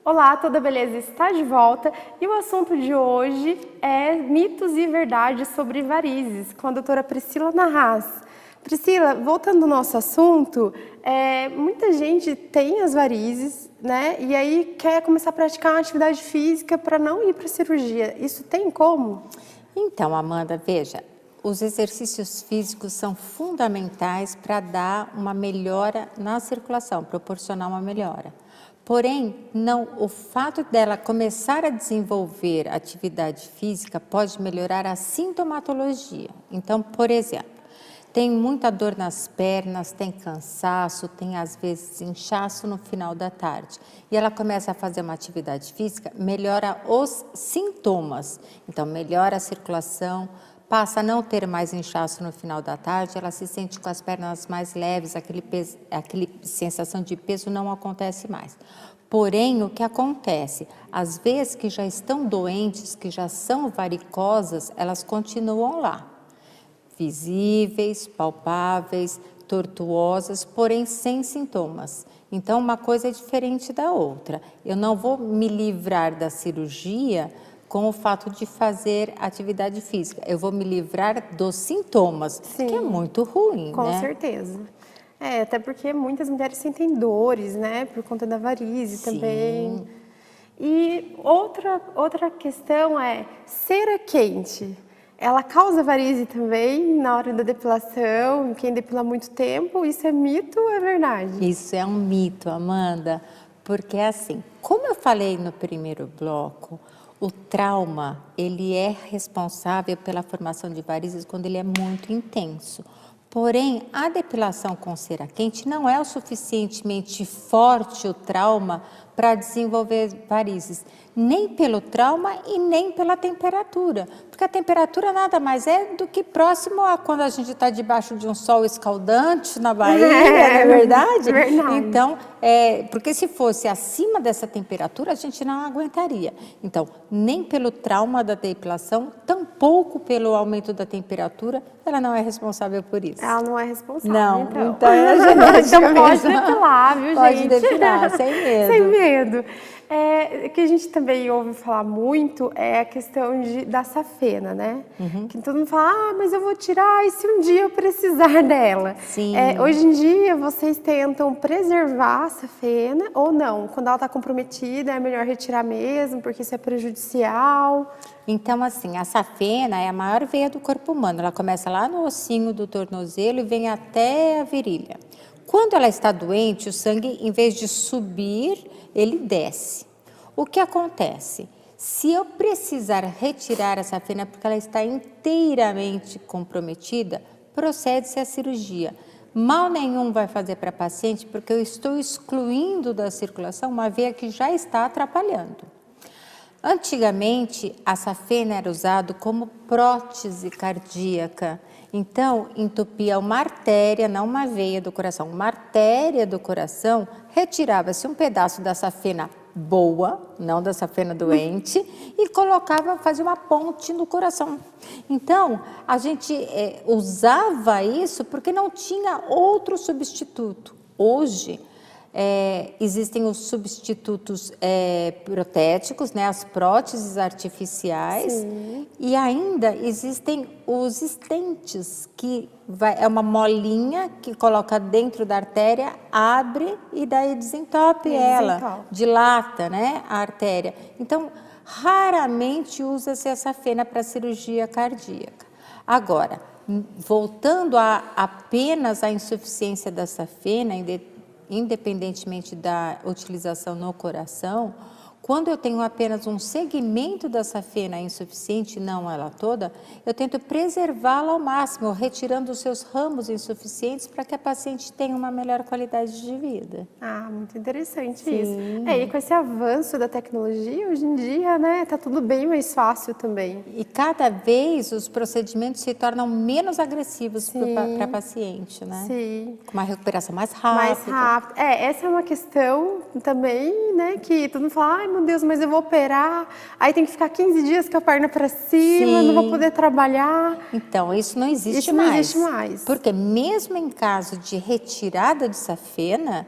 Olá, toda beleza está de volta e o assunto de hoje é mitos e verdades sobre varizes, com a doutora Priscila Narraz. Priscila, voltando ao nosso assunto, muita gente tem as varizes, né? E aí quer começar a praticar uma atividade física para não ir para a cirurgia. Isso tem como? Então, Amanda, veja, os exercícios físicos são fundamentais para dar uma melhora na circulação, proporcionar uma melhora. Porém, o fato dela começar a desenvolver atividade física pode melhorar a sintomatologia. Então, por exemplo, tem muita dor nas pernas, tem cansaço, tem às vezes inchaço no final da tarde. E ela começa a fazer uma atividade física, melhora os sintomas. Então, melhora a circulação, passa a não ter mais inchaço no final da tarde, ela se sente com as pernas mais leves, aquele sensação de peso não acontece mais. Porém, o que acontece? Às vezes que já estão doentes, que já são varicosas, elas continuam lá. Visíveis, palpáveis, tortuosas, porém sem sintomas. Então, uma coisa é diferente da outra. Eu não vou me livrar da cirurgia com o fato de fazer atividade física. Eu vou me livrar dos sintomas, Sim, que é muito ruim, com né? certeza. Até porque muitas mulheres sentem dores, né, por conta da varize também. E outra questão é, cera quente, ela causa varize também na hora da depilação, quem depila muito tempo, isso é mito ou é verdade? Isso é um mito, Amanda, porque assim, como eu falei no primeiro bloco, o trauma, ele é responsável pela formação de varizes quando ele é muito intenso. Porém, a depilação com cera quente não é o suficientemente forte o trauma para desenvolver varizes, nem pelo trauma e nem pela temperatura, porque a temperatura nada mais é do que próximo a quando a gente está debaixo de um sol escaldante na Bahia, não é verdade? Verdade. Então, porque se fosse acima dessa temperatura, a gente não aguentaria. Então, nem pelo trauma da depilação, tampouco pelo aumento da temperatura, ela não é responsável por isso. Ela não é responsável, Não, então é genética então pode mesmo. depilar, viu, Pode gente? depilar, sem medo. Sem medo. O que a gente também ouve falar muito é a questão da safena, né? Que todo mundo fala, mas eu vou tirar e se um dia eu precisar dela? Sim. Hoje em dia, vocês tentam preservar a safena ou não? Quando ela está comprometida, é melhor retirar mesmo, porque isso é prejudicial? Então, assim, a safena é a maior veia do corpo humano. Ela começa lá no ossinho do tornozelo e vem até a virilha. Quando ela está doente, o sangue, em vez de subir, ele desce. O que acontece? Se eu precisar retirar essa safena porque ela está inteiramente comprometida, procede-se a cirurgia. Mal nenhum vai fazer para a paciente porque eu estou excluindo da circulação uma veia que já está atrapalhando. Antigamente, a safena era usada como prótese cardíaca. Então, entupia uma artéria, não uma veia do coração, uma artéria do coração, retirava-se um pedaço da safena boa, não da safena doente, e fazia uma ponte no coração. Então, a gente usava isso porque não tinha outro substituto. Hoje, existem os substitutos protéticos, né, as próteses artificiais. Sim. E ainda existem os stents, que é uma molinha que coloca dentro da artéria, abre e daí desentope ela, dilata, né, a artéria. Então, raramente usa-se a safena para cirurgia cardíaca. Agora, voltando apenas à insuficiência da safena, independentemente da utilização no coração, quando eu tenho apenas um segmento da safena insuficiente, não ela toda, eu tento preservá-la ao máximo, retirando os seus ramos insuficientes para que a paciente tenha uma melhor qualidade de vida. Muito interessante. Sim. Isso. E com esse avanço da tecnologia, hoje em dia, né, tá tudo bem mais fácil também. E cada vez os procedimentos se tornam menos agressivos para a paciente, né? Sim. Com uma recuperação mais rápida. Mais rápida. Essa é uma questão também, né, que todo mundo fala, meu Deus, mas eu vou operar, aí tem que ficar 15 dias com a perna para cima, não vou poder trabalhar. Então, isso não existe Isso não mais. existe mais. Porque mesmo em caso de retirada de safena,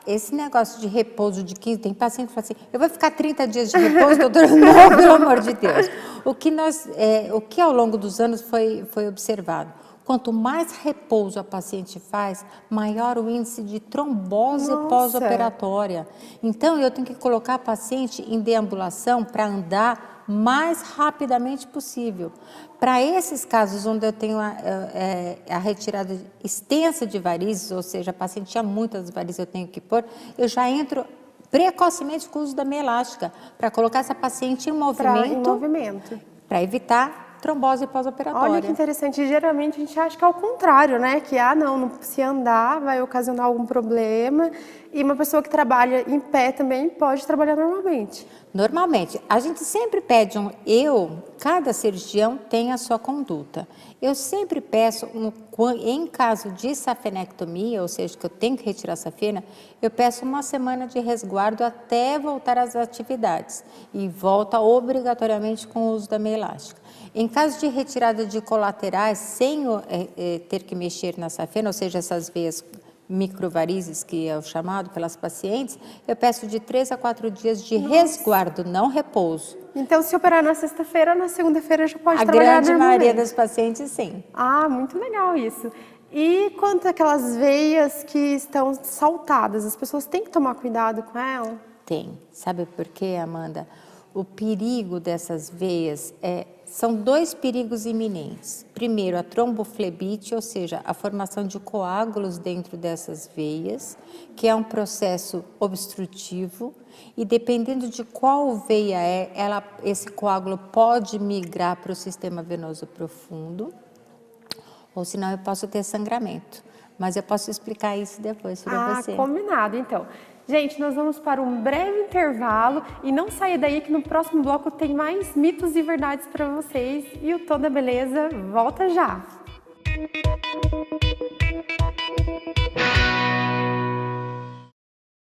esse negócio de repouso de 15, tem paciente que fala assim, eu vou ficar 30 dias de repouso, doutora? Não, pelo amor de Deus. O que ao longo dos anos foi observado? Quanto mais repouso a paciente faz, maior o índice de trombose pós-operatória. Então, eu tenho que colocar a paciente em deambulação para andar mais rapidamente possível. Para esses casos onde eu tenho a retirada extensa de varizes, ou seja, a paciente tinha muitas varizes, eu tenho que pôr, eu já entro precocemente com o uso da meia elástica, para colocar essa paciente em movimento, para evitar trombose pós-operatória. Olha que interessante, geralmente a gente acha que é o contrário, né? Que, não, se andar vai ocasionar algum problema e uma pessoa que trabalha em pé também pode trabalhar normalmente. Normalmente, a gente sempre pede cada cirurgião tem a sua conduta. Eu sempre peço, em caso de safenectomia, ou seja, que eu tenho que retirar a safena, eu peço uma semana de resguardo até voltar às atividades e volta obrigatoriamente com o uso da meia elástica. Em caso de retirada de colaterais, sem ter que mexer na safena, ou seja, essas veias microvarizes, que é o chamado pelas pacientes, eu peço de 3 a 4 dias de resguardo, não repouso. Então, se operar na sexta-feira, na segunda-feira já pode trabalhar normalmente? A grande maioria das pacientes, sim. Muito legal isso. E quanto àquelas veias que estão saltadas, as pessoas têm que tomar cuidado com elas? Tem. Sabe por quê, Amanda? O perigo dessas veias são 2 perigos iminentes. Primeiro, a tromboflebite, ou seja, a formação de coágulos dentro dessas veias, que é um processo obstrutivo, e dependendo de qual veia esse coágulo pode migrar para o sistema venoso profundo, ou senão eu posso ter sangramento. Mas eu posso explicar isso depois para você. Combinado, então. Gente, nós vamos para um breve intervalo e não saia daí que no próximo bloco tem mais mitos e verdades para vocês. E o Tom da Beleza volta já!